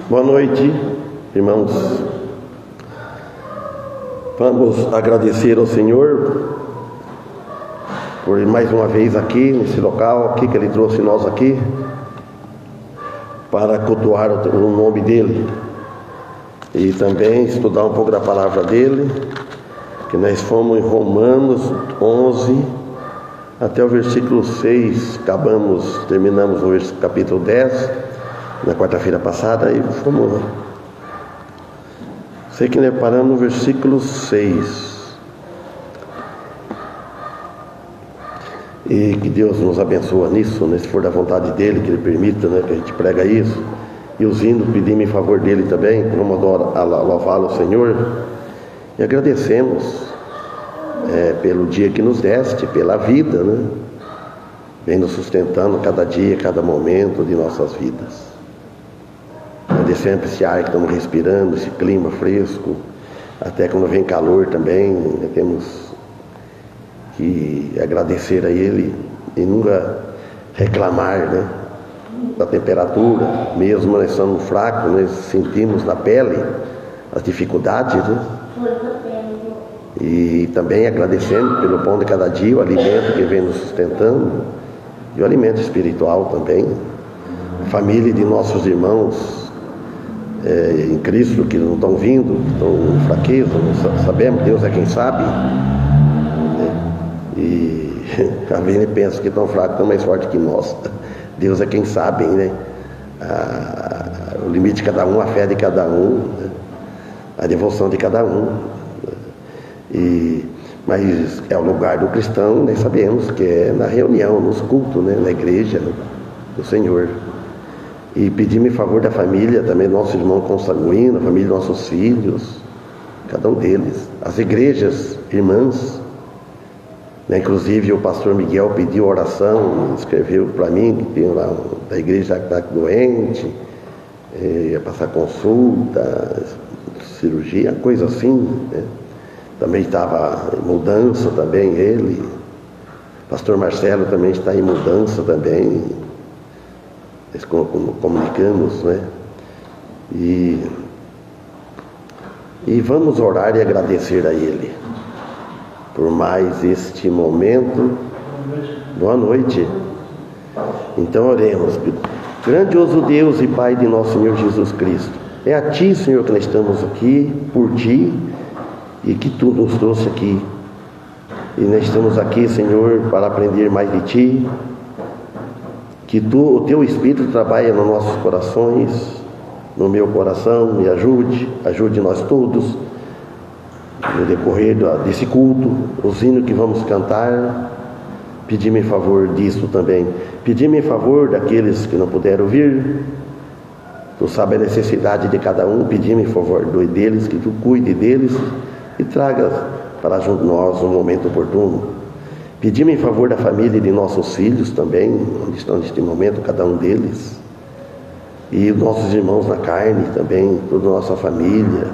Boa noite, irmãos. Vamos agradecer ao Senhor por mais uma vez aqui, nesse local aqui que Ele trouxe nós aqui para cultuar o nome dEle e também estudar um pouco da palavra dEle, que nós fomos em Romanos 11 até o versículo 6, terminamos o capítulo 10 na quarta-feira passada e fomos, sei que nós paramos no versículo 6. E que Deus nos abençoe nisso, né? Se for da vontade dEle, que Ele permita, né, que a gente prega isso. E os hinos pedimos em favor dEle também, vamos louvá-lo ao Senhor. E agradecemos pelo dia que nos deste, pela vida, né? Vem nos sustentando cada dia, cada momento de nossas vidas. Agradecemos esse ar que estamos respirando, esse clima fresco, até quando vem calor também, né? Temos que agradecer a Ele e nunca reclamar, né, da temperatura, mesmo nós somos fracos, nós sentimos na pele as dificuldades, né? E também agradecendo pelo pão de cada dia, o alimento que vem nos sustentando e o alimento espiritual também, a família de nossos irmãos em Cristo que não estão vindo, que estão em fraqueza, não sabemos, Deus é quem sabe. E a gente pensa que estão fracos, estão mais fortes que nós. Deus é quem sabe, né? O limite de cada um, a fé de cada um, né? A devoção de cada um. Mas é o lugar do cristão, nós sabemos que é na reunião, nos cultos, né? Na igreja, né? Do Senhor. E pedimos em favor da família, também nossos irmãos consanguíneos, a família de nossos filhos, cada um deles, as igrejas, irmãs. Inclusive o pastor Miguel pediu oração, escreveu para mim que tem lá da igreja que está doente, ia passar consulta, cirurgia, coisa assim, né? Também estava em mudança também ele, pastor Marcelo também está em mudança também, nós comunicamos, né? E vamos orar e agradecer a Ele por mais este momento. Boa noite. Então oremos. Grandioso Deus e Pai de nosso Senhor Jesus Cristo, é a Ti, Senhor, que nós estamos aqui, por Ti, e que Tu nos trouxe aqui. E nós estamos aqui, Senhor, para aprender mais de Ti, que o Teu Espírito trabalhe nos nossos corações, no meu coração, me ajude nós todos, no decorrer desse culto, os hinos que vamos cantar. Pedimos em favor disso também. Pedimos em favor daqueles que não puderam vir. Tu sabe a necessidade de cada um. Pedimos em favor deles, que Tu cuide deles e traga para junto de nós um momento oportuno. Pedimos em favor da família e de nossos filhos também, onde estão neste momento cada um deles. E nossos irmãos na carne também, toda a nossa família.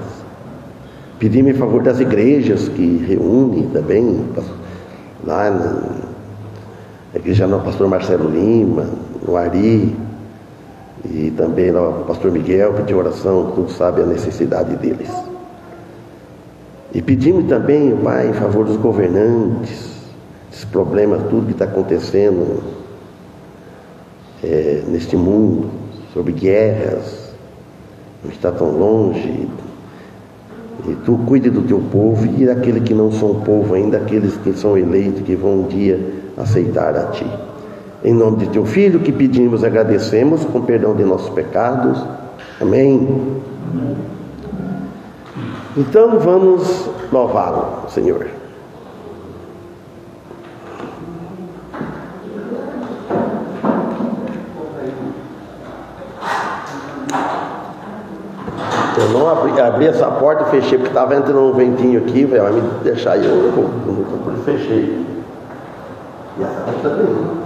Pedimos em favor das igrejas que reúnem também, lá na igreja do pastor Marcelo Lima, no Ari, e também lá o pastor Miguel pediu oração, tudo sabe a necessidade deles. E pedimos também, Pai, em favor dos governantes, esses problemas, tudo que está acontecendo neste mundo, sobre guerras, não está tão longe. E Tu cuide do Teu povo e daqueles que não são povo ainda, aqueles que são eleitos, que vão um dia aceitar a Ti. Em nome de Teu Filho que pedimos, agradecemos, com perdão de nossos pecados. Amém. Então vamos louvá-lo, Senhor. Eu não abri essa porta e fechei, porque estava entrando um ventinho aqui, vai me deixar aí, eu fechei. E essa porta também.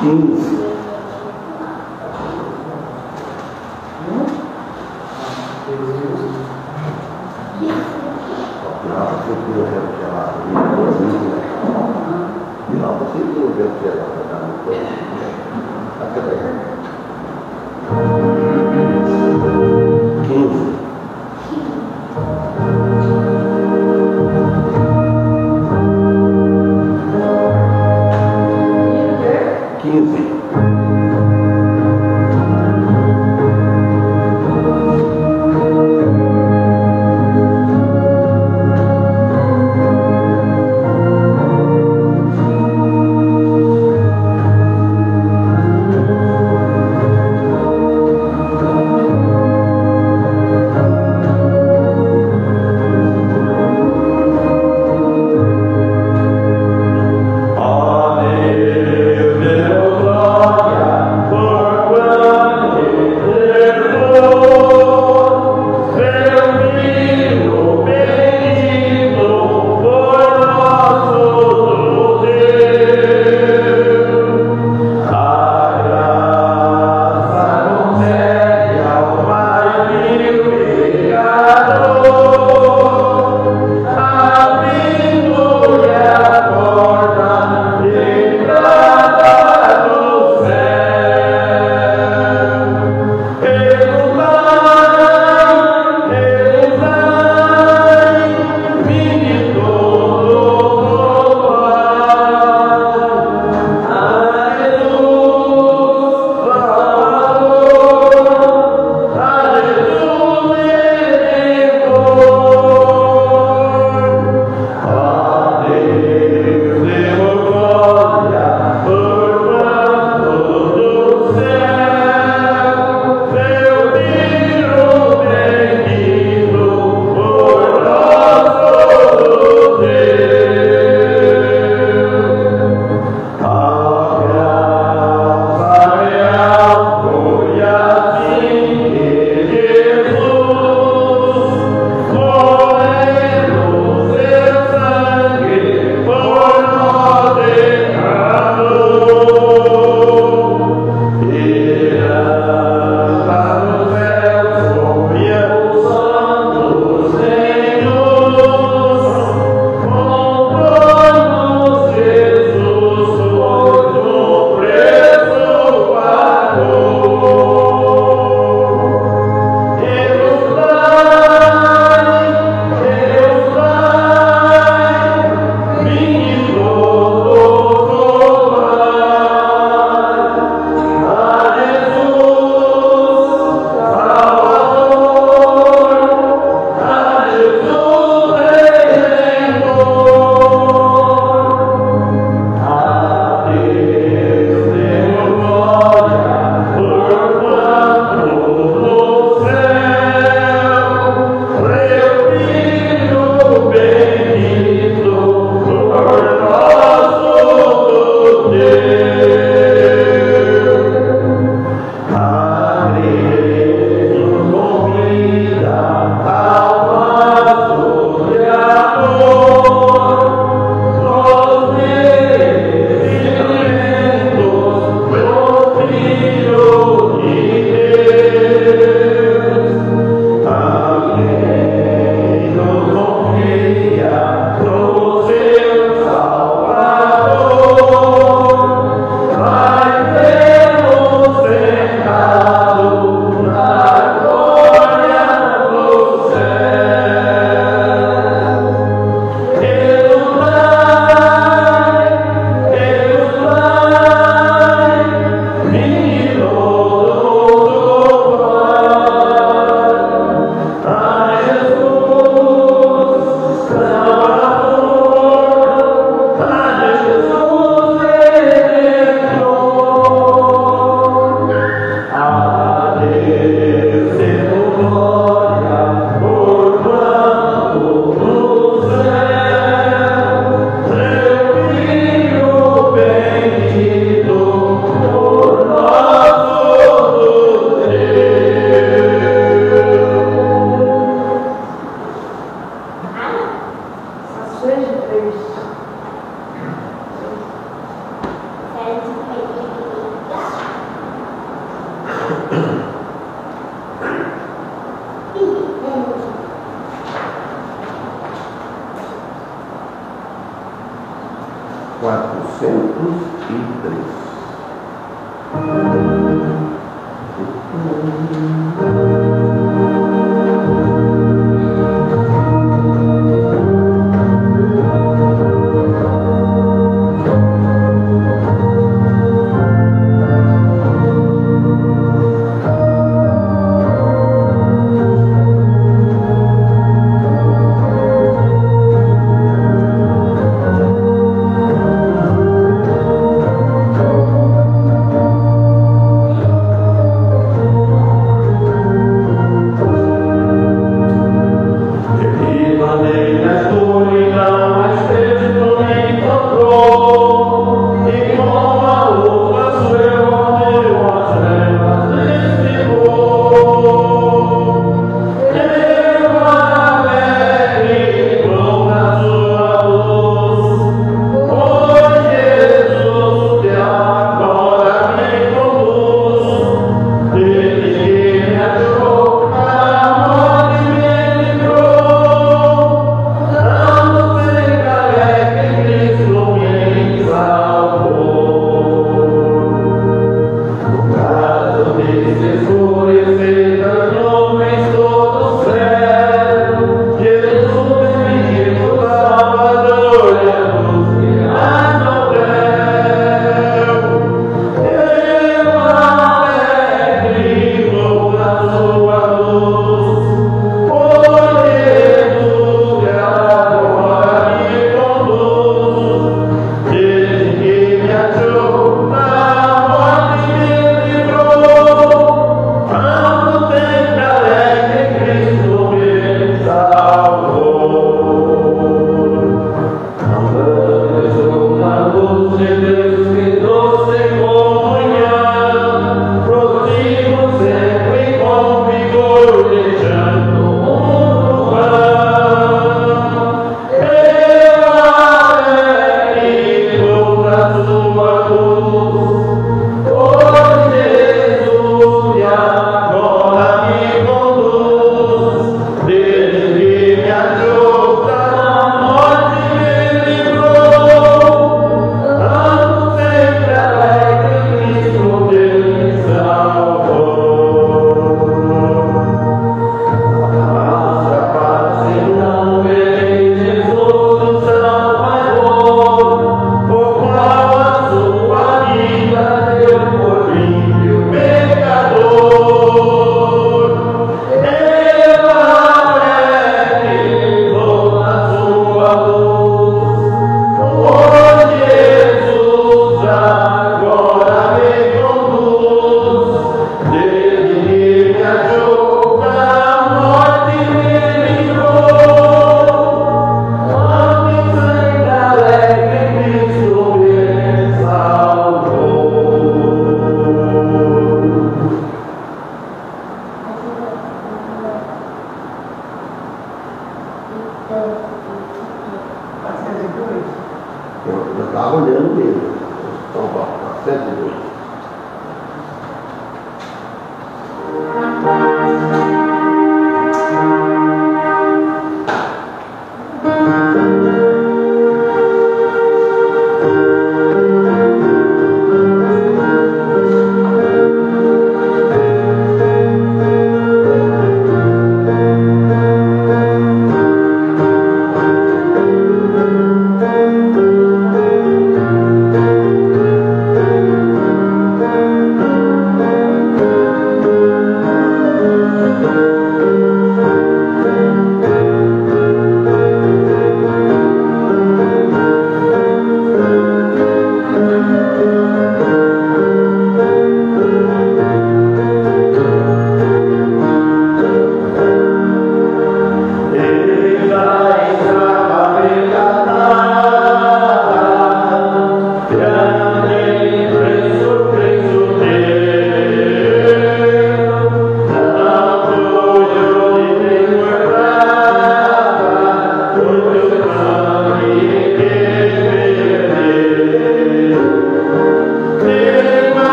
Quinze. Aleluia.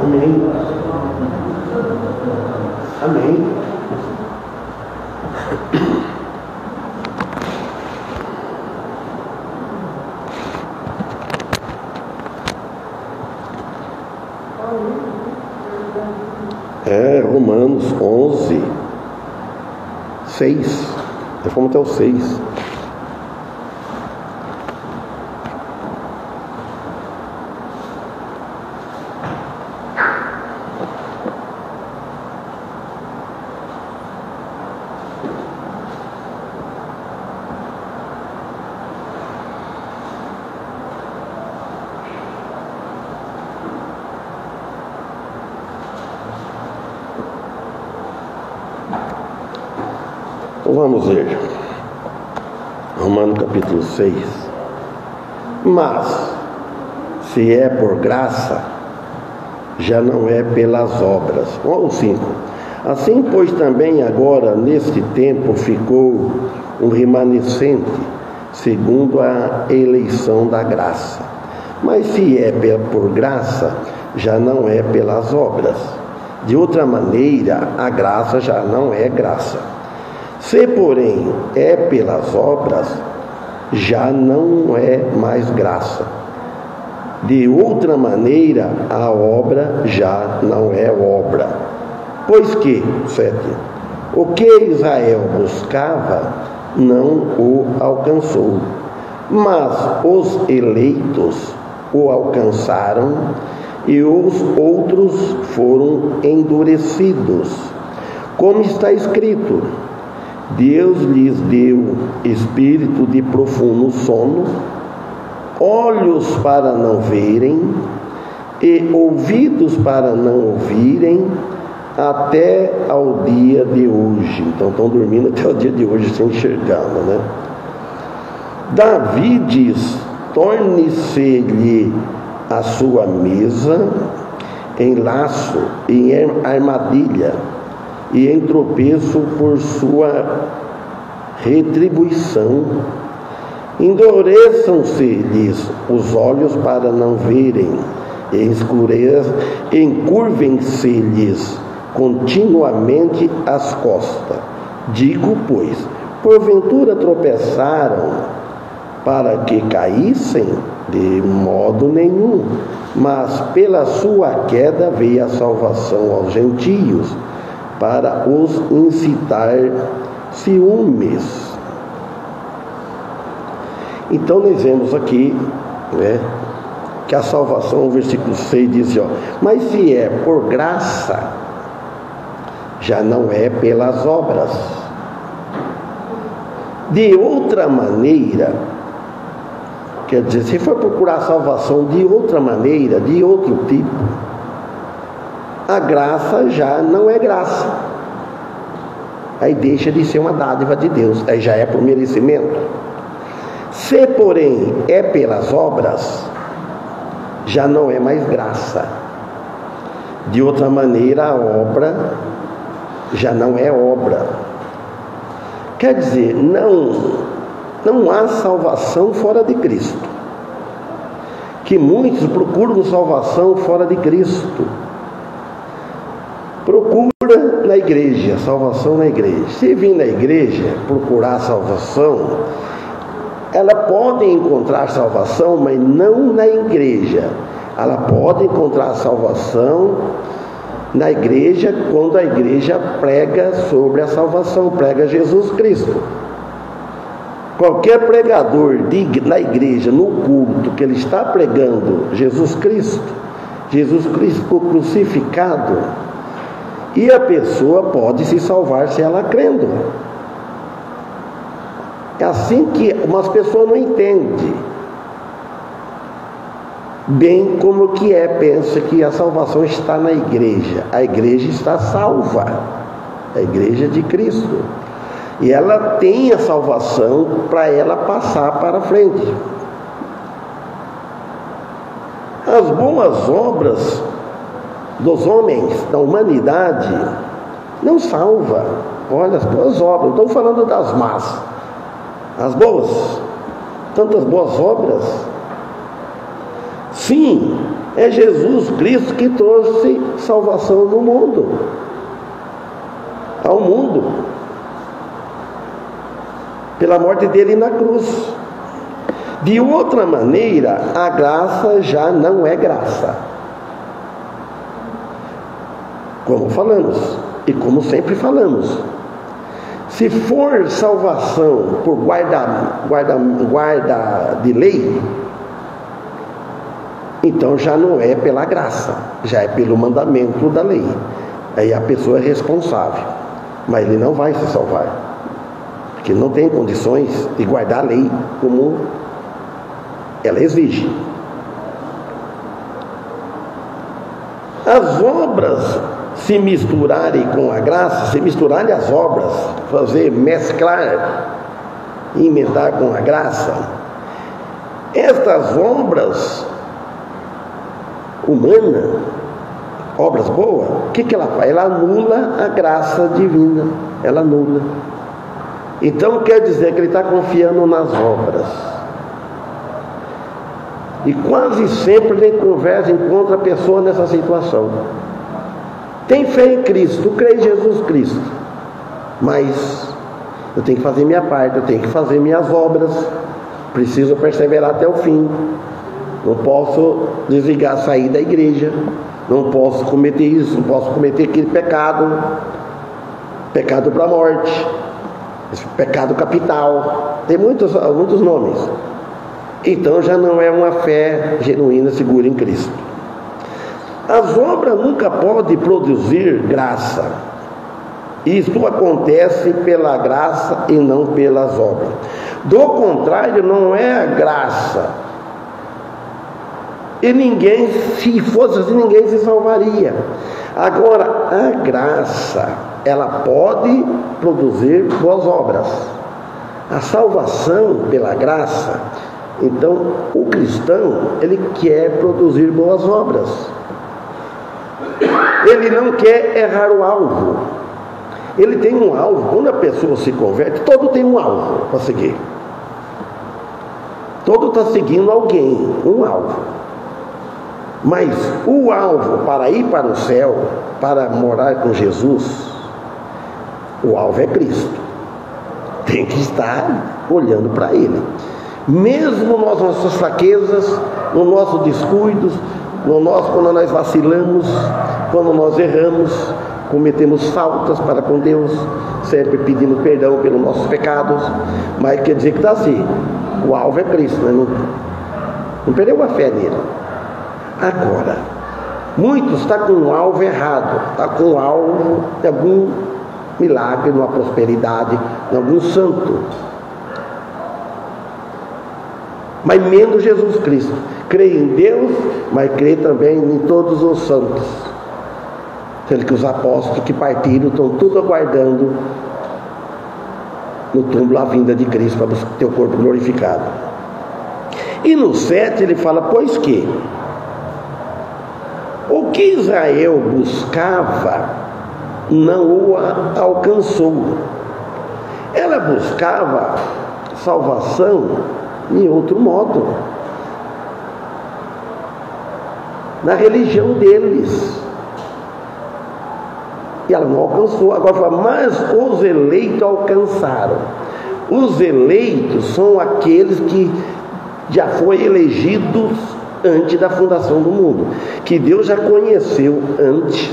Amém. Amém. Romanos 11, 6. Vamos até o 6. Vamos ver, Romanos capítulo 6. Mas, se é por graça, já não é pelas obras. Olha o 5. Assim, pois, também agora, neste tempo, ficou um remanescente, segundo a eleição da graça. Mas, se é por graça, já não é pelas obras. De outra maneira, a graça já não é graça. Se, porém, é pelas obras, já não é mais graça. De outra maneira, a obra já não é obra. Pois que, 7, o que Israel buscava não o alcançou, mas os eleitos o alcançaram e os outros foram endurecidos. Como está escrito: Deus lhes deu espírito de profundo sono, olhos para não verem e ouvidos para não ouvirem, até ao dia de hoje. Então estão dormindo até o dia de hoje, se enxergando, né? Davi diz: torne-se-lhe a sua mesa em laço e em armadilha, e em tropeço por sua retribuição. Endureçam-se-lhes os olhos para não verem, e encurvem-se-lhes continuamente as costas. Digo, pois, porventura tropeçaram para que caíssem? De modo nenhum, mas pela sua queda veio a salvação aos gentios, para os incitar ciúmes. Então nós vemos aqui, né, que a salvação, o versículo 6 diz, mas se é por graça, já não é pelas obras. De outra maneira, quer dizer, se for procurar a salvação de outra maneira, de outro tipo, a graça já não é graça. Aí deixa de ser uma dádiva de Deus, aí já é por merecimento. Se, porém, é pelas obras, já não é mais graça. De outra maneira, a obra já não é obra. Quer dizer, não há salvação fora de Cristo. Que muitos procuram salvação fora de Cristo. Procura na igreja, salvação na igreja. Se vir na igreja procurar salvação, ela pode encontrar salvação, mas não na igreja. Ela pode encontrar salvação na igreja, quando a igreja prega sobre a salvação, prega Jesus Cristo. Qualquer pregador na igreja, no culto, que ele está pregando Jesus Cristo crucificado, e a pessoa pode se salvar se ela crendo. É assim que umas pessoas não entendem bem como que é, pensa que a salvação está na igreja. A igreja está salva, a igreja de Cristo, e ela tem a salvação para ela passar para frente. As boas obras dos homens, da humanidade, não salva. Olha, as boas obras, não estou falando das más. As boas, tantas boas obras. Sim, é Jesus Cristo que trouxe salvação no mundo, ao mundo, pela morte dele na cruz. De outra maneira, a graça já não é graça, como falamos e como sempre falamos. Se for salvação por guarda de lei, então já não é pela graça, já é pelo mandamento da lei. Aí a pessoa é responsável, mas ele não vai se salvar, porque não tem condições de guardar a lei como ela exige. As obras se misturarem com a graça, se misturarem as obras, mesclar, emendar com a graça, estas obras humanas, obras boas, o que ela faz? Ela anula a graça divina, ela anula. Então quer dizer que ele está confiando nas obras. E quase sempre ele encontra a pessoa nessa situação. Tem fé em Cristo, crê em Jesus Cristo, mas eu tenho que fazer minha parte, eu tenho que fazer minhas obras, preciso perseverar até o fim. Não posso desligar, sair da igreja, não posso cometer isso, não posso cometer aquele pecado para a morte, esse pecado capital, tem muitos nomes. Então já não é uma fé genuína, segura em Cristo. As obras nunca podem produzir graça. Isto acontece pela graça e não pelas obras. Do contrário, não é a graça. E ninguém, se fosse assim, ninguém se salvaria. Agora, a graça, ela pode produzir boas obras. A salvação pela graça, então, o cristão, ele quer produzir boas obras. Ele não quer errar o alvo. Ele tem um alvo. Quando a pessoa se converte, todo tem um alvo para seguir. Todo está seguindo alguém, um alvo. Mas o alvo para ir para o céu, para morar com Jesus, o alvo é Cristo. Tem que estar olhando para Ele. Mesmo nas nossas fraquezas, nos nossos descuidos, quando nós vacilamos, quando nós erramos, cometemos faltas para com Deus, sempre pedindo perdão pelos nossos pecados, mas quer dizer que está assim, o alvo é Cristo, né? Não perdeu a fé nele. Agora, muitos estão com um alvo errado, está com um alvo de algum milagre, numa prosperidade, de algum santo, mas menos Jesus Cristo. Crê em Deus, mas crê também em todos os santos. Sendo que os apóstolos que partiram estão tudo aguardando no túmulo a vinda de Cristo para ter o corpo glorificado. E no 7 ele fala: pois que o que Israel buscava não o alcançou. Ela buscava salvação em outro modo, na religião deles, e ela não alcançou. Agora fala: mas os eleitos alcançaram. Os eleitos são aqueles que já foram elegidos antes da fundação do mundo, que Deus já conheceu antes,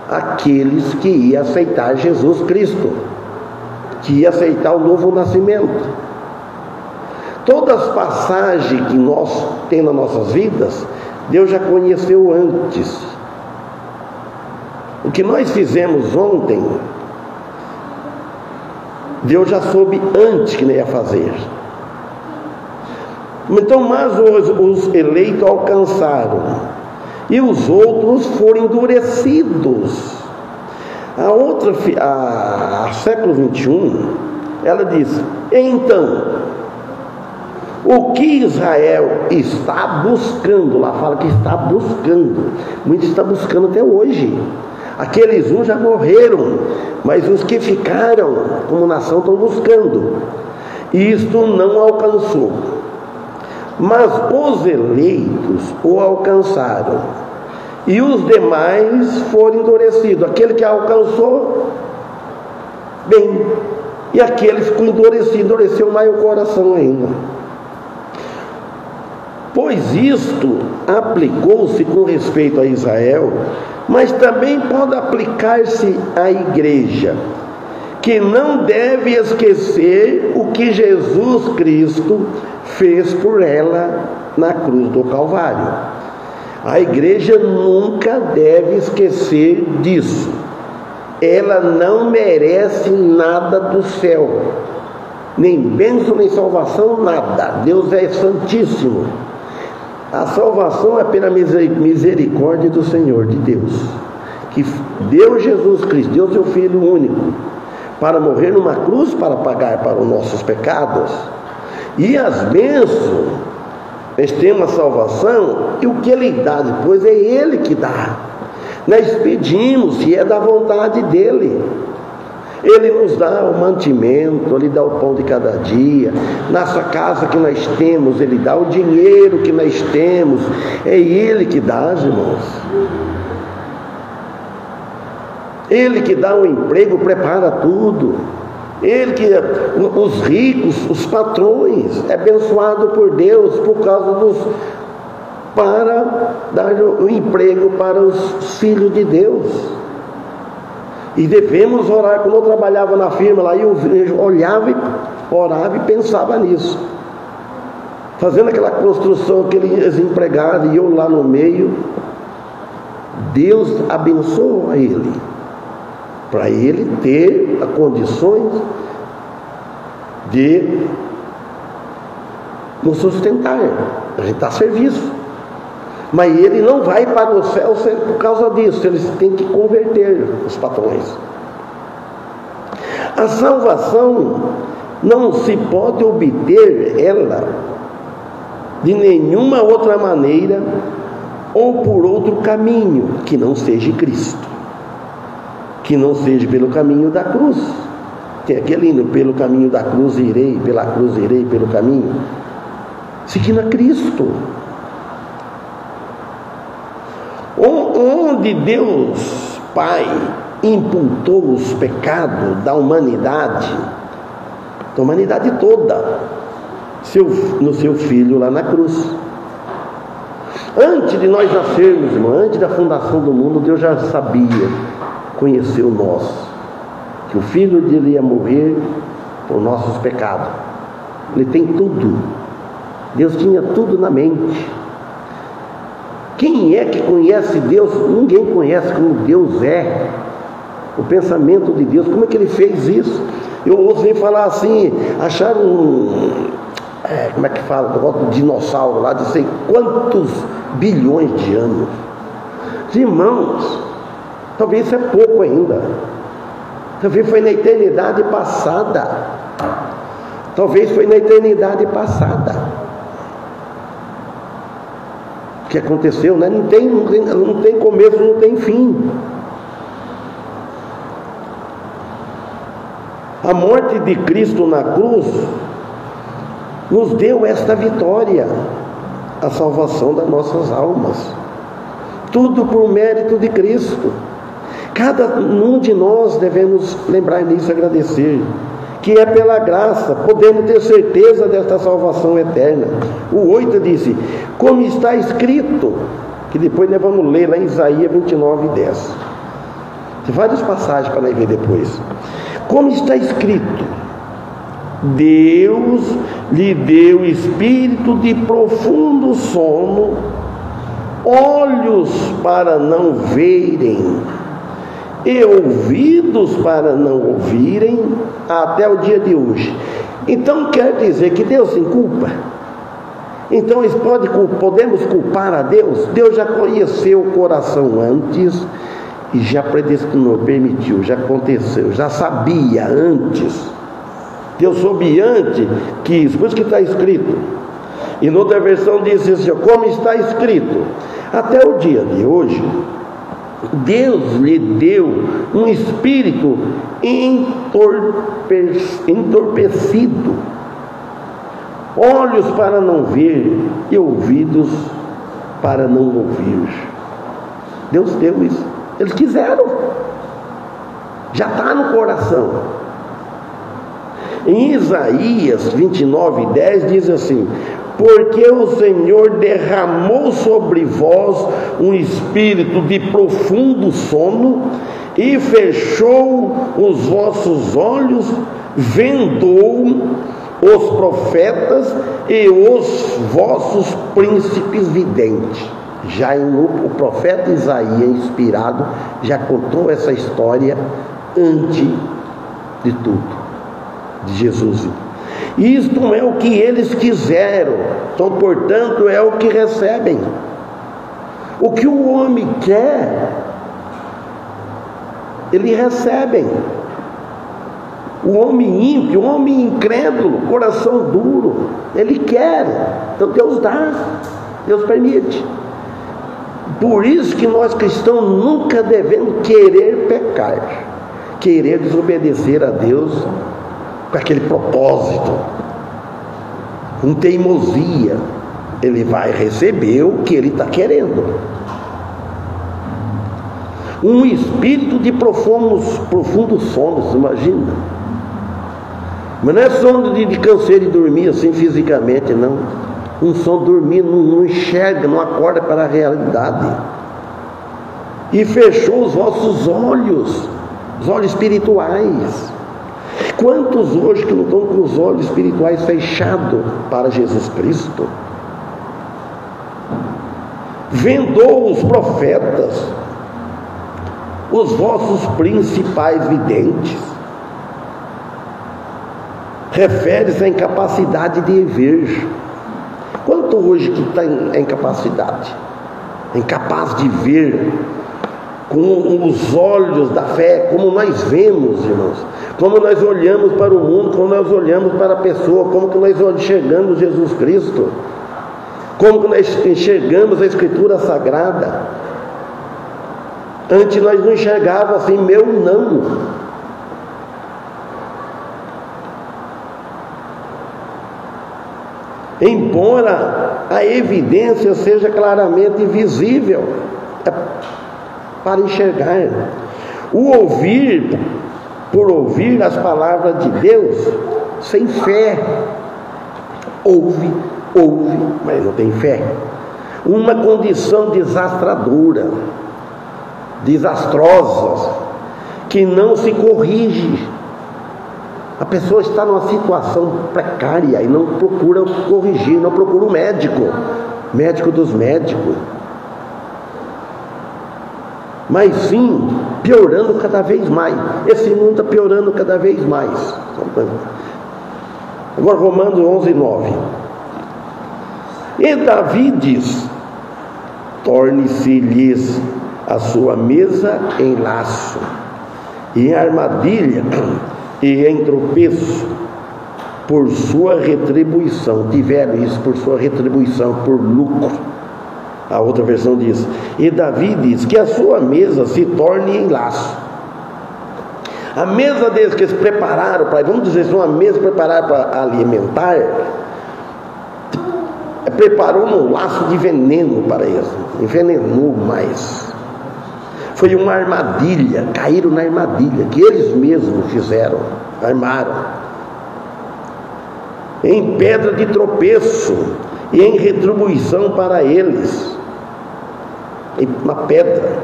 aqueles que iam aceitar Jesus Cristo, que iam aceitar o novo nascimento. Todas as passagens que nós temos nas nossas vidas, Deus já conheceu antes. O que nós fizemos ontem, Deus já soube antes que não ia fazer. Então, mas os eleitos alcançaram, e os outros foram endurecidos. A século 21, ela diz: então, o que Israel está buscando, lá fala que está buscando, muito está buscando até hoje, Aqueles uns já morreram, mas os que ficaram como nação estão buscando. E isto não alcançou. Mas os eleitos o alcançaram. E os demais foram endurecidos. Aquele que alcançou, bem. E aquele ficou endurecido, endureceu mais o coração ainda. Pois isto aplicou-se com respeito a Israel, mas também pode aplicar-se à igreja, que não deve esquecer o que Jesus Cristo fez por ela na cruz do Calvário. A igreja nunca deve esquecer disso. Ela não merece nada do céu, nem bênção, nem salvação, nada. Deus é santíssimo. A salvação é pela misericórdia do Senhor, de Deus, que deu Jesus Cristo, deu seu Filho único, para morrer numa cruz, para pagar para os nossos pecados. E as bênçãos, nós temos a salvação, e o que Ele dá depois é Ele que dá. Nós pedimos, se é da vontade dEle. Ele nos dá o mantimento, Ele dá o pão de cada dia. Nossa casa que nós temos, Ele dá o dinheiro que nós temos. É Ele que dá, irmãos. Ele que dá o emprego, prepara tudo. Ele que, os ricos, os patrões, é abençoado por Deus por causa para dar o emprego para os filhos de Deus. E devemos orar. Quando eu trabalhava na firma lá, eu olhava, orava e pensava nisso, fazendo aquela construção, aqueles empregados, e eu lá no meio. Deus abençoa ele, para ele ter as condições de nos sustentar. A gente está a serviço. Mas ele não vai para o céu por causa disso. Eles têm que converter, os patrões. A salvação não se pode obter ela de nenhuma outra maneira ou por outro caminho que não seja Cristo, que não seja pelo caminho da cruz. Tem aquele hino: pelo caminho da cruz irei, pela cruz irei, pelo caminho, seguindo a Cristo. Onde Deus Pai imputou os pecados da humanidade toda, no seu Filho lá na cruz. Antes de nós nascermos, irmão, antes da fundação do mundo, Deus já sabia, conheceu nós, que o Filho dele ia morrer por nossos pecados. Ele tem tudo. Deus tinha tudo na mente. Quem é que conhece Deus? Ninguém conhece como Deus é. O pensamento de Deus, como é que Ele fez isso? Eu ouço falar assim, acharam como é que fala? O negócio do dinossauro lá, de sei quantos bilhões de anos. Irmãos, talvez isso é pouco ainda. Talvez foi na eternidade passada. Talvez foi na eternidade passada que aconteceu, né? Não tem começo, não tem fim. A morte de Cristo na cruz nos deu esta vitória, a salvação das nossas almas. Tudo por mérito de Cristo. Cada um de nós devemos lembrar nisso, agradecer, que é pela graça, podemos ter certeza desta salvação eterna. O 8 disse, como está escrito, que depois nós vamos ler lá em Isaías 29:10. Tem várias passagens para nós ver depois. Como está escrito, Deus lhe deu espírito de profundo sono, olhos para não verem e ouvidos para não ouvirem, até o dia de hoje. Então quer dizer que Deus se culpa? Então podemos culpar a Deus? Deus já conheceu o coração antes e já predestinou, permitiu, já aconteceu, já sabia antes. Deus soube antes que isso, por isso que está escrito. E noutra versão diz assim, como está escrito, até o dia de hoje, Deus lhe deu um espírito entorpecido, olhos para não ver e ouvidos para não ouvir. Deus deu isso. Eles quiseram. Já está no coração. Em Isaías 29:10 diz assim: porque o Senhor derramou sobre vós um espírito de profundo sono e fechou os vossos olhos, vendou os profetas e os vossos príncipes videntes. Já o profeta Isaías, inspirado, já contou essa história antes de tudo, de Jesus. Isto é o que eles quiseram, então, portanto, é o que recebem. O que o homem quer, eles recebem. O homem ímpio, o homem incrédulo, coração duro, ele quer, então Deus dá, Deus permite. Por isso que nós cristãos nunca devemos querer pecar, querer desobedecer a Deus com aquele propósito, com teimosia. Ele vai receber o que ele está querendo. Um espírito de profundo sono, você imagina? Mas não é sono de cansar de dormir assim fisicamente, não. Um sono dormir, não enxerga, não acorda para a realidade. E fechou os vossos olhos, os olhos espirituais. Quantos hoje que não estão com os olhos espirituais fechados para Jesus Cristo? Vendou os profetas, os vossos principais videntes. Refere-se à incapacidade de ver. Quanto hoje que está em incapacidade? Incapaz de ver com os olhos da fé, como nós vemos, irmãos, como nós olhamos para o mundo, como nós olhamos para a pessoa, como que nós enxergamos Jesus Cristo, como que nós enxergamos a Escritura Sagrada. Antes nós não enxergávamos assim, meu não. Embora a evidência seja claramente visível, é para enxergar. O ouvir, por ouvir as palavras de Deus, sem fé. Ouve, mas não tem fé. Uma condição desastrosa, que não se corrige. A pessoa está numa situação precária e não procura corrigir, não procura o médico dos médicos, mas sim piorando cada vez mais. Esse mundo está piorando cada vez mais. Agora Romanos 11:9. E Davi diz: torne-se-lhes a sua mesa em laço, e em armadilha, e em tropeço, por sua retribuição. Tiveram isso por sua retribuição, por lucro. A outra versão diz: e Davi diz que a sua mesa se torne em laço. A mesa deles que eles prepararam para, vamos dizer assim, uma mesa preparada para alimentar, preparou um laço de veneno para eles, envenenou mais. Foi uma armadilha, caíram na armadilha que eles mesmos fizeram, armaram. Em pedra de tropeço e em retribuição para eles, uma pedra.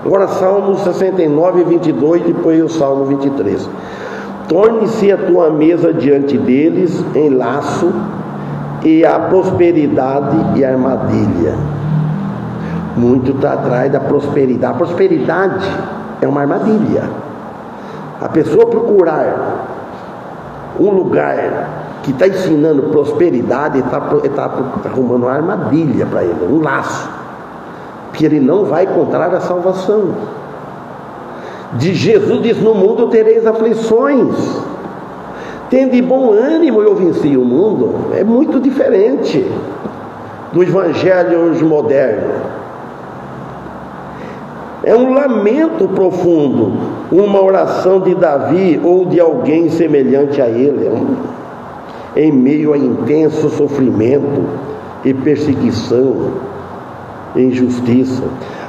Agora Salmo 69:22, depois o Salmo 23. Torne-se a tua mesa diante deles em laço, e a prosperidade e a armadilha. Muito está atrás da prosperidade. A prosperidade é uma armadilha. A pessoa procurar um lugar que está ensinando prosperidade, está arrumando uma armadilha para ele, um laço, que ele não vai encontrar a salvação. De Jesus diz: no mundo tereis aflições, tende bom ânimo, eu venci o mundo. É muito diferente do evangelho hoje moderno. É um lamento profundo, uma oração de Davi ou de alguém semelhante a ele, em meio a intenso sofrimento e perseguição, injustiça.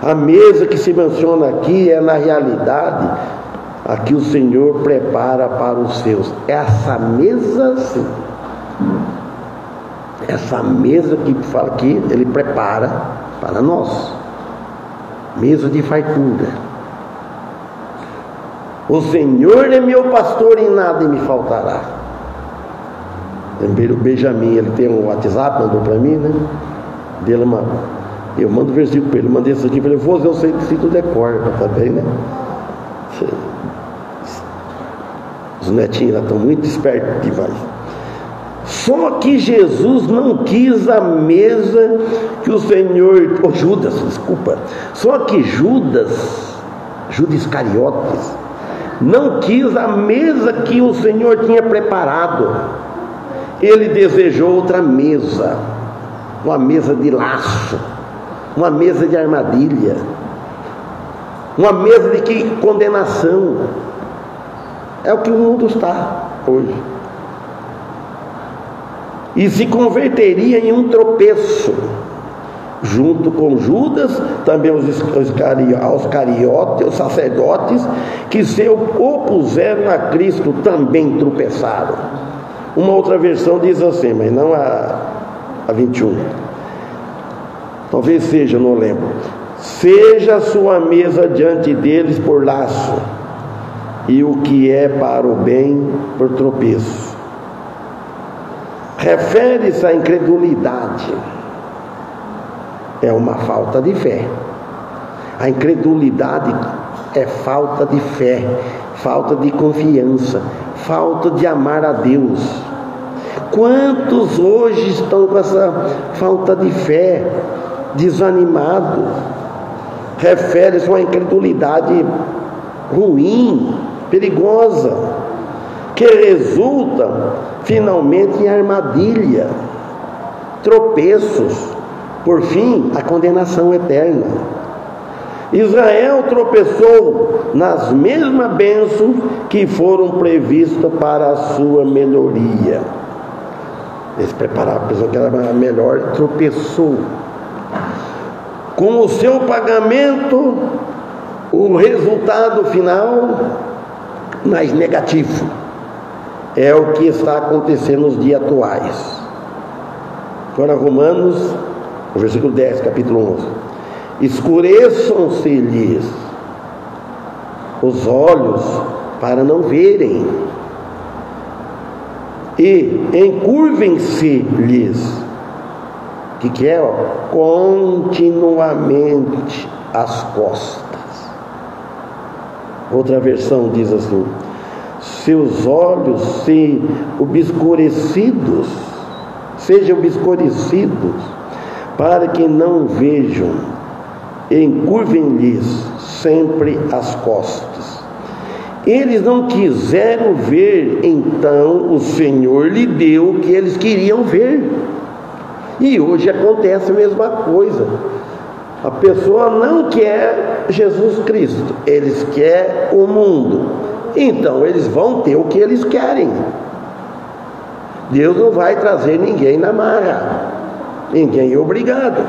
A mesa que se menciona aqui é, na realidade, a que o Senhor prepara para os seus. Essa mesa, sim. Essa mesa que fala que Ele prepara para nós. Mesa de fartura. O Senhor é meu pastor e nada me faltará. Lembrei o Benjamin, ele tem um WhatsApp, mandou para mim, né? Eu mando o versículo para ele, mandei isso aqui para ele, eu sei que se tudo é corda também, né? Os netinhos lá estão muito espertos demais. Só que Jesus não quis a mesa que o Senhor... Judas, desculpa. Só que Judas Iscariotes, não quis a mesa que o Senhor tinha preparado. Ele desejou outra mesa. Uma mesa de laço. Uma mesa de armadilha. Uma mesa de que condenação. É o que o mundo está hoje. E se converteria em um tropeço. Junto com Judas, também os cariotes, os sacerdotes, que se opuseram a Cristo, também tropeçaram. Uma outra versão diz assim, mas não a 21. Talvez seja, não lembro. Seja a sua mesa diante deles por laço, e o que é para o bem por tropeço. Refere-se à incredulidade. É uma falta de fé. A incredulidade é falta de fé, falta de confiança, falta de amar a Deus. Quantos hoje estão com essa falta de fé, desanimados? Refere-se a uma incredulidade ruim, perigosa, que resulta finalmente em armadilha, tropeços, por fim, a condenação eterna. Israel tropeçou nas mesmas bênçãos que foram previstas para a sua melhoria. Eles prepararam a pessoa que era melhor, tropeçou. Com o seu pagamento, o resultado final, mais negativo, é o que está acontecendo nos dias atuais. Agora, Romanos, o versículo 10, capítulo 11. Escureçam-se-lhes os olhos para não verem, e encurvem-se-lhes, que é? Continuamente as costas. Outra versão diz assim: seus olhos sejam obscurecidos, para que não vejam, encurvem-lhes sempre as costas. Eles não quiseram ver, então o Senhor lhe deu o que eles queriam ver. E hoje acontece a mesma coisa. A pessoa não quer Jesus Cristo, eles querem o mundo. Então eles vão ter o que eles querem. Deus não vai trazer ninguém na marra, ninguém é obrigado.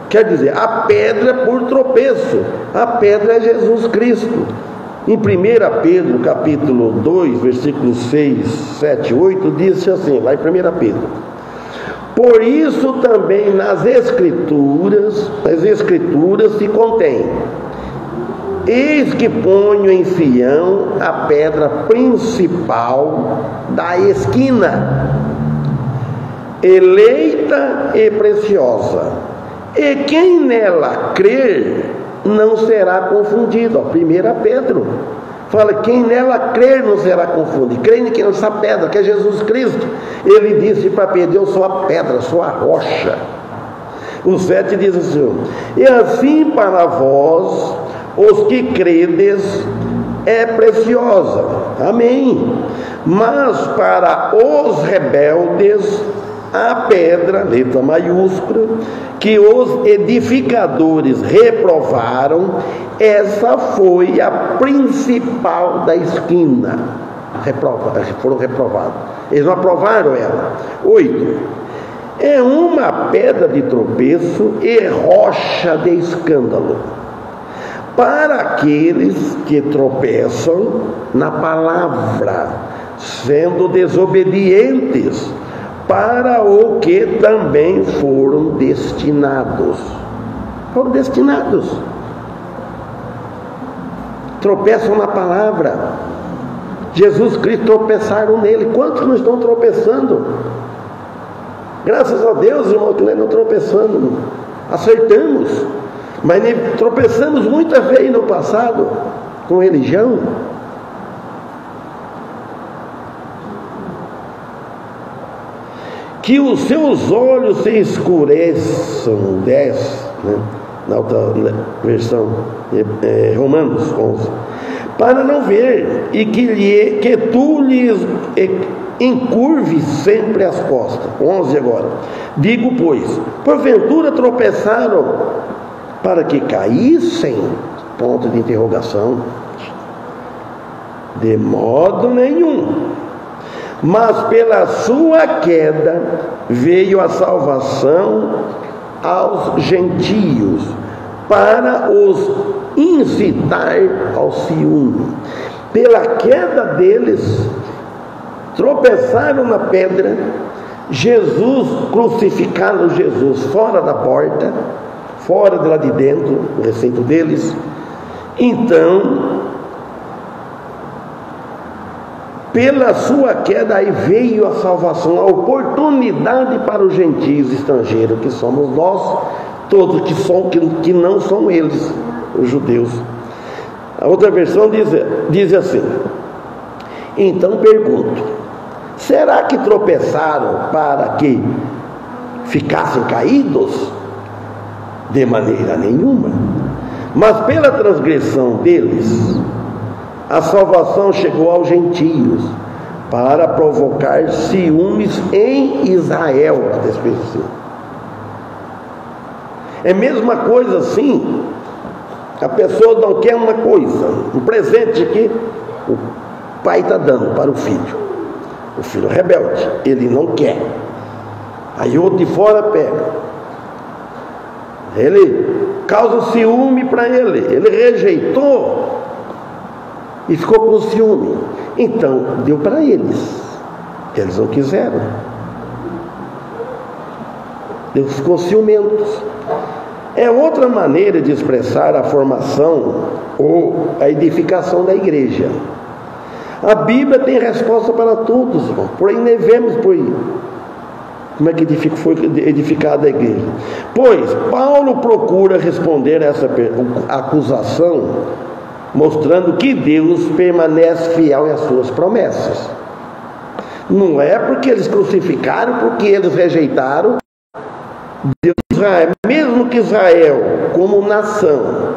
Quer dizer, a pedra por tropeço, a pedra é Jesus Cristo. Em 1 Pedro, capítulo 2, versículos 6, 7, 8, diz assim, lá em 1 Pedro: por isso também nas Escrituras se contém: eis que ponho em Sião a pedra principal da esquina, eleita e preciosa, e quem nela crer não será confundido. 1 Pedro fala: quem nela crer não será confundido. Crê que nessa pedra, que é Jesus Cristo. Ele disse para Pedro: eu sou a pedra, sou a rocha. O 7 diz assim: e assim para vós, os que credes, é preciosa. Amém. Mas para os rebeldes A pedra, letra maiúscula, que os edificadores reprovaram, essa foi a principal da esquina. Foram reprovados. Eles não aprovaram ela. 8. É uma pedra de tropeço e rocha de escândalo para aqueles que tropeçam na palavra, sendo desobedientes, para o que também foram destinados. Foram destinados. Tropeçam na palavra. Jesus Cristo, tropeçaram nele. Quantos não estão tropeçando? Graças a Deus, irmão, que nós não tropeçamos. Acertamos. Mas tropeçamos muitas vezes no passado com religião. Que os seus olhos se escureçam, 10, né? Na outra versão, Romanos 11, para não ver, e que tu lhes encurves sempre as costas. 11 agora. Digo, pois, porventura tropeçaram para que caíssem? Ponto de interrogação. De modo nenhum. Mas pela sua queda veio a salvação aos gentios, para os incitar ao ciúme. Pela queda deles, tropeçaram na pedra, crucificaram Jesus fora da porta, fora de lá de dentro, do recinto deles. Então, pela sua queda aí veio a salvação, a oportunidade para os gentios estrangeiros, que somos nós, todos que não são eles, os judeus. A outra versão diz assim: então pergunto, será que tropeçaram para que ficassem caídos? De maneira nenhuma. Mas pela transgressão deles, a salvação chegou aos gentios, para provocar ciúmes em Israel. É a mesma coisa assim. A pessoa não quer uma coisa, um presente que o pai está dando para o filho. O filho rebelde, ele não quer. Aí outro de fora pega. Ele causa ciúme para ele. Ele rejeitou e ficou com ciúme. Então deu para eles. Eles não quiseram. Eles ficou ciumentos. É outra maneira de expressar a formação ou a edificação da igreja. A Bíblia tem resposta para todos, irmão. Porém, devemos como é que foi edificada a igreja. Pois Paulo procura responder a essa acusação, mostrando que Deus permanece fiel às suas promessas. Não é porque eles crucificaram, porque eles rejeitaram Deus. Israel, mesmo que Israel, como nação,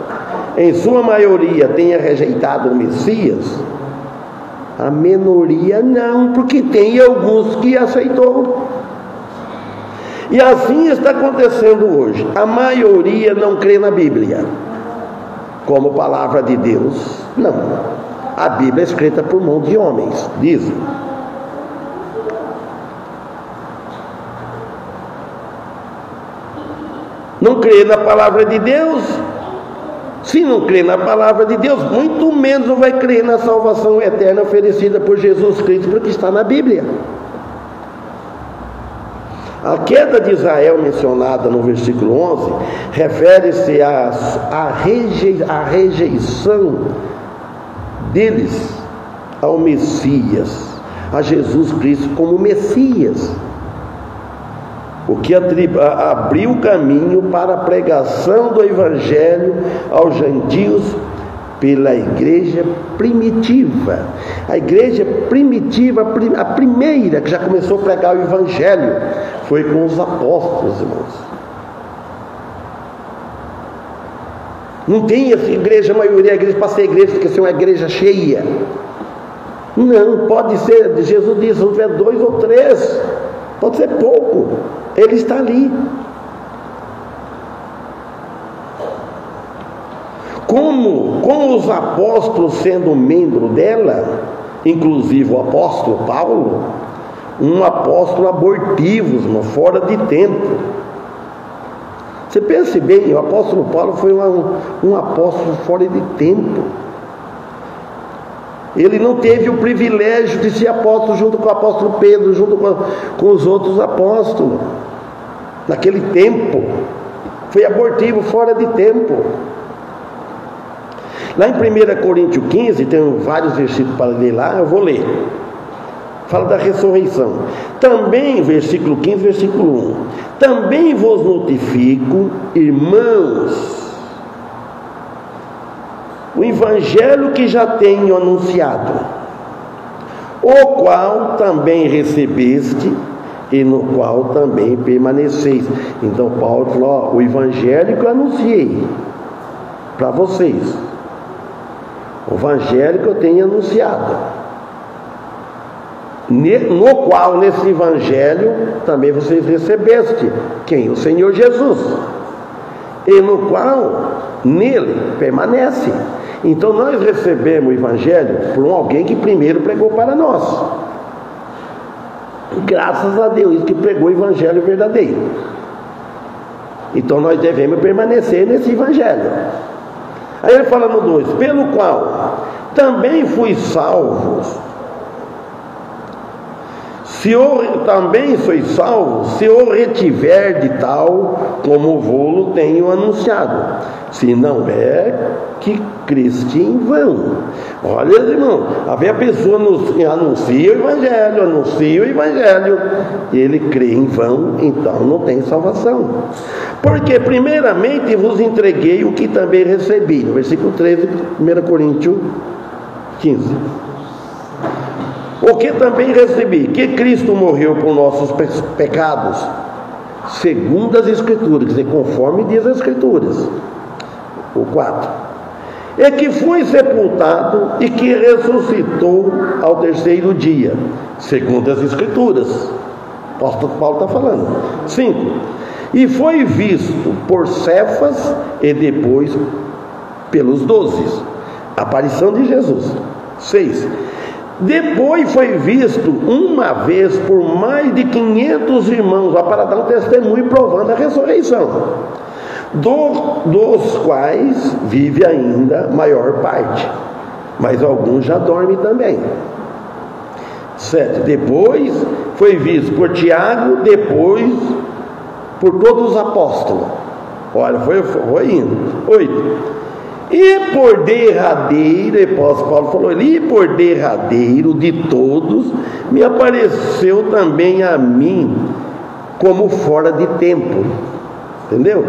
em sua maioria tenha rejeitado o Messias, a minoria não, porque tem alguns que aceitou. E assim está acontecendo hoje. A maioria não crê na Bíblia como palavra de Deus. Não. A Bíblia é escrita por mão de homens, dizem. Não crê na palavra de Deus. Se não crê na palavra de Deus, muito menos não vai crer na salvação eterna oferecida por Jesus Cristo, porque está na Bíblia. A queda de Israel mencionada no versículo 11 refere-se à rejeição deles ao Messias, a Jesus Cristo como Messias, o que abriu o caminho para a pregação do Evangelho aos gentios pela igreja primitiva. A igreja primitiva, a primeira que já começou a pregar o Evangelho, foi com os apóstolos, irmãos. Não tem essa igreja, a maioria da igreja, para ser igreja, tem que ser uma igreja cheia. Não, pode ser, Jesus disse, se houver 2 ou 3, pode ser pouco, ele está ali. Como os apóstolos sendo membro dela, inclusive o apóstolo Paulo, um apóstolo abortivo, fora de tempo. Você pense bem, o apóstolo Paulo foi um apóstolo fora de tempo. Ele não teve o privilégio de ser apóstolo junto com o apóstolo Pedro, junto com os outros apóstolos. Naquele tempo, foi abortivo, fora de tempo. Lá em 1 Coríntios 15, tem vários versículos para ler lá, eu vou ler. Fala da ressurreição. Também, versículo 15, versículo 1. Também vos notifico, irmãos, o evangelho que já tenho anunciado, o qual também recebeste e no qual também permaneceis. Então Paulo falou, o evangelho que eu anunciei para vocês, o evangelho que eu tenho anunciado, no qual, nesse evangelho, também vocês recebeste. Quem? O Senhor Jesus. E no qual, nele, permanece. Então nós recebemos o evangelho por alguém que primeiro pregou para nós. Graças a Deus que pregou o evangelho verdadeiro. Então nós devemos permanecer nesse evangelho. Aí ele fala no 2, pelo qual também fui salvos. Também sois salvos, se o retiver de tal, como vou-lo tenho anunciado. Se não é que criste em vão. Olha, irmão, a pessoa anuncia o evangelho, e ele crê em vão, então não tem salvação. Porque primeiramente vos entreguei o que também recebi. No versículo 13, 1 Coríntios 15. O que também recebi, que Cristo morreu por nossos pecados, segundo as Escrituras, quer dizer, conforme diz as Escrituras. O 4. E que foi sepultado e que ressuscitou ao terceiro dia, segundo as Escrituras. O apóstolo Paulo está falando. 5. E foi visto por Cefas e depois pelos 12. Aparição de Jesus. 6. Depois foi visto uma vez por mais de 500 irmãos, para dar um testemunho provando a ressurreição, dos quais vive ainda maior parte, mas alguns já dormem também. 7. Depois foi visto por Tiago, depois por todos os apóstolos. Olha, foi indo. 8. E por derradeiro, o apóstolo Paulo falou, e por derradeiro de todos, me apareceu também a mim, como fora de tempo. Entendeu?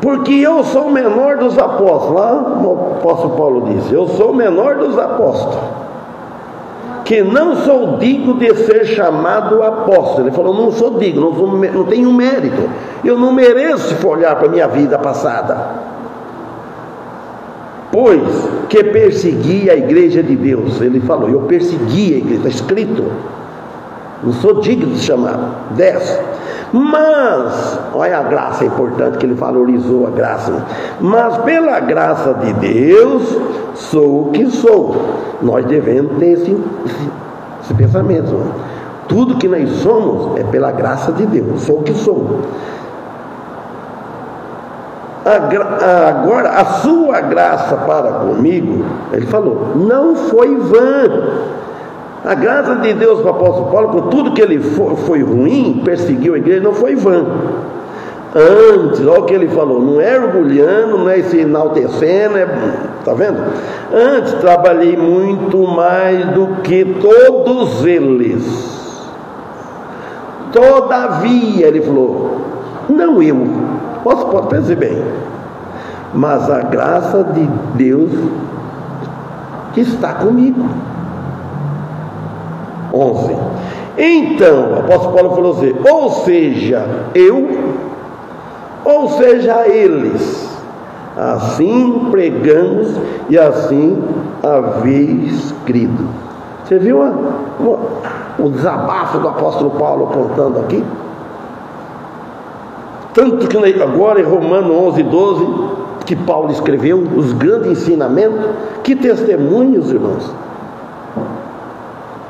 Porque eu sou o menor dos apóstolos. Lá o apóstolo Paulo disse, eu sou o menor dos apóstolos, que não sou digno de ser chamado apóstolo. Ele falou, não sou digno, não tenho mérito, eu não mereço olhar para a minha vida passada. Pois que persegui a igreja de Deus. Ele falou, eu persegui a igreja, está escrito, não sou digno de chamar. 10. Mas, olha a graça importante que ele valorizou, a graça. Mas pela graça de Deus sou o que sou. Nós devemos ter esse pensamento. Tudo que nós somos é pela graça de Deus. Sou o que sou. Agora, a sua graça para comigo, ele falou, não foi vã. A graça de Deus para o apóstolo Paulo, por tudo que ele foi ruim, perseguiu a igreja, não foi vã. Antes, olha o que ele falou, não é orgulhando, não é se enaltecendo, está vendo? Antes trabalhei muito mais do que todos eles. Todavia, ele falou, não eu, pode pensar bem, mas a graça de Deus que está comigo. 11. Então, o apóstolo Paulo falou assim, ou seja, eu, ou seja, eles, assim pregamos e assim haveis crido. Você viu o desabafo do apóstolo Paulo contando aqui. Tanto que agora em Romanos 11, 12, que Paulo escreveu, os grandes ensinamentos, que testemunhos, irmãos.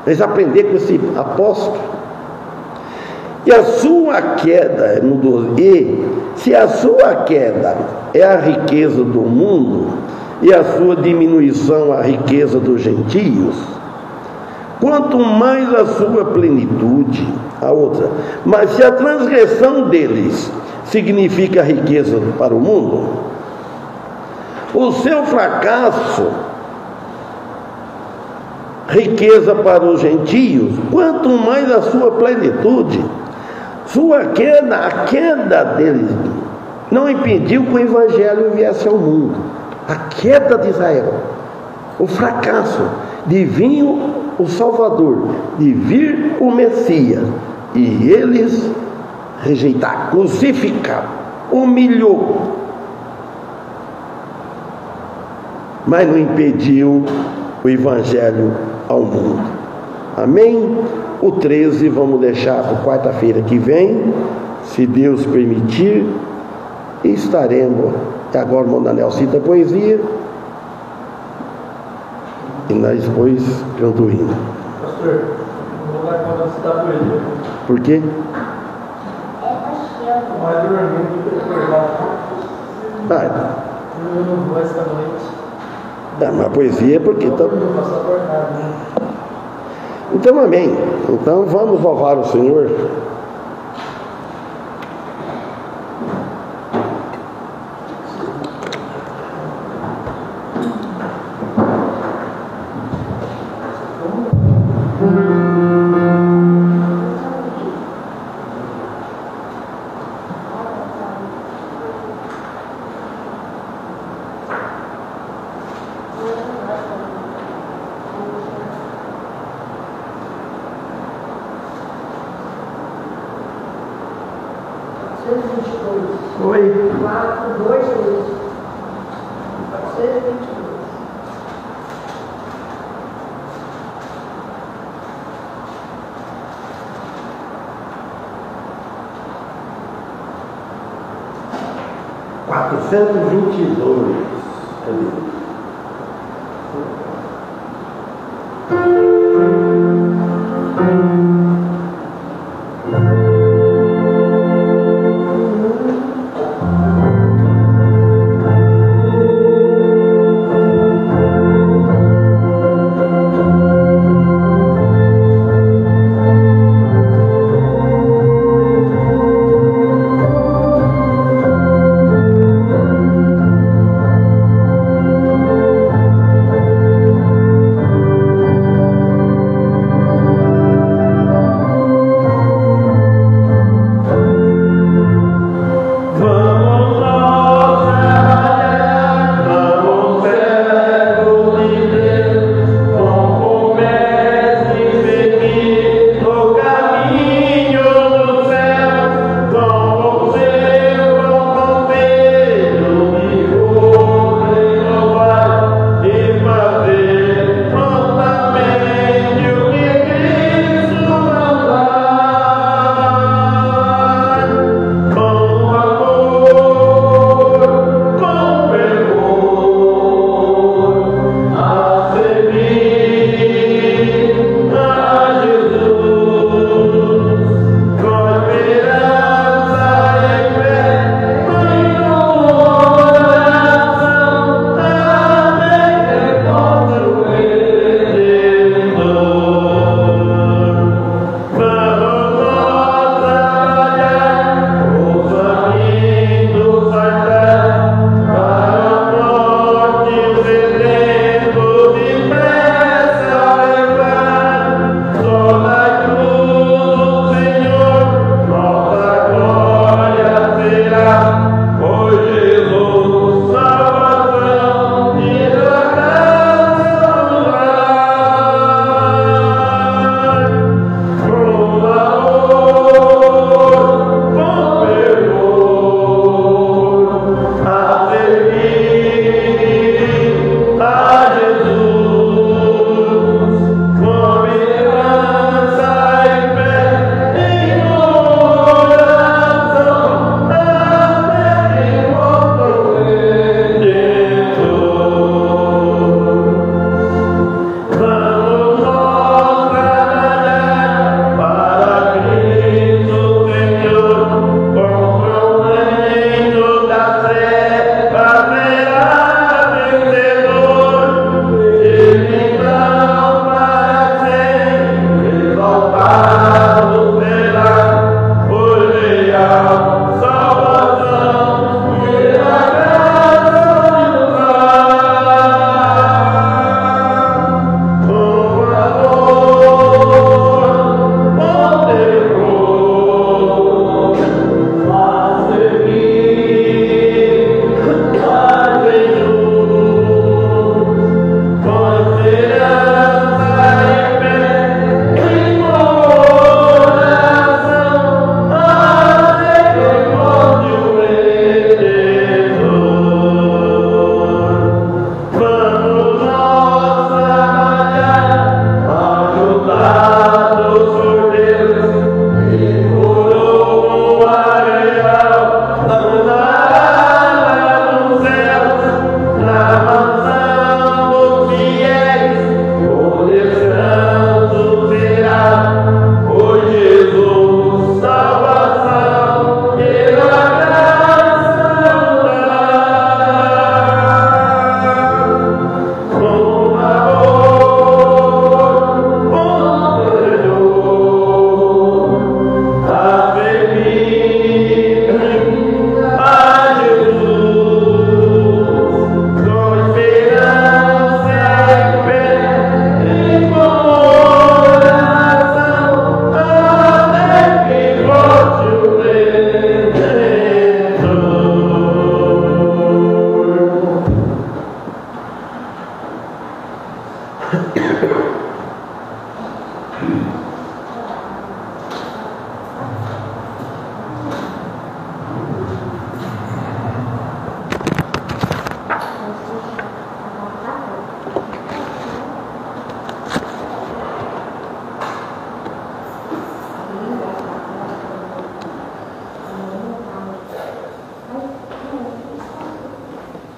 Eles aprender com esse apóstolo. E a sua queda, no 12, e se a sua queda é a riqueza do mundo, e a sua diminuição a riqueza dos gentios, quanto mais a sua plenitude, a outra. Mas se a transgressão deles significa riqueza para o mundo, o seu fracasso, riqueza para os gentios, quanto mais a sua plenitude, sua queda, a queda deles, não impediu que o Evangelho viesse ao mundo. A queda de Israel, o fracasso de vir o Salvador, de vir o Messias, e eles rejeitaram, crucificaram, humilhou, mas não impediu o Evangelho ao mundo. Amém? O 13 vamos deixar para quarta-feira que vem, se Deus permitir, e estaremos. Agora o irmão Daniel cita a poesia e nós depois canto o hino. Pastor, não vou dar conta de citar a poesia. Por quê? Vai dormir do que acordar. Eu não vou esta noite. Mas a poesia é porque não posso acordar, né? Então, amém. Então vamos louvar o Senhor. Oi. 4, 2, 2. 422. Cadê?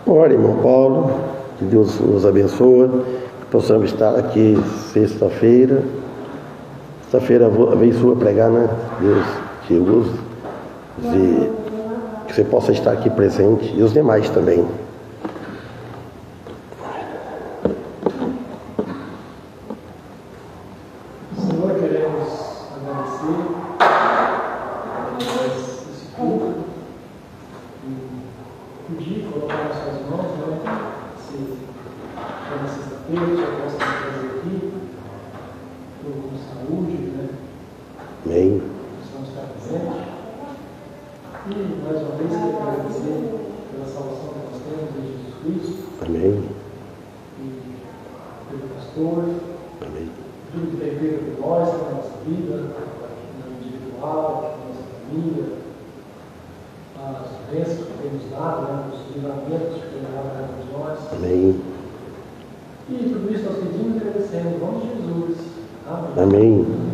Ore, irmão Paulo, que Deus nos abençoe, que possamos estar aqui sexta-feira. Sexta-feira vem sua pregar, né? Deus te use, que você possa estar aqui presente, e os demais também. Senhor, queremos agradecer esse culto e pedir, colocar nas suas mãos, né? Se na sexta-feira, o Senhor possa nos trazer aqui, com saúde, né? Amém. Possamos estar presentes. E, mais uma vez, quero agradecer pela salvação que nós temos em Jesus Cristo. Amém. E pelo pastor. Amém. Tudo que tem feito por nós, na nossa vida, na individual, na nossa família, as bênçãos que tem nos dado, né, os livramentos que tem dado a cada um de nós. Amém. E tudo isso nós pedimos e agradecemos em nome de Jesus. Amém. Amém.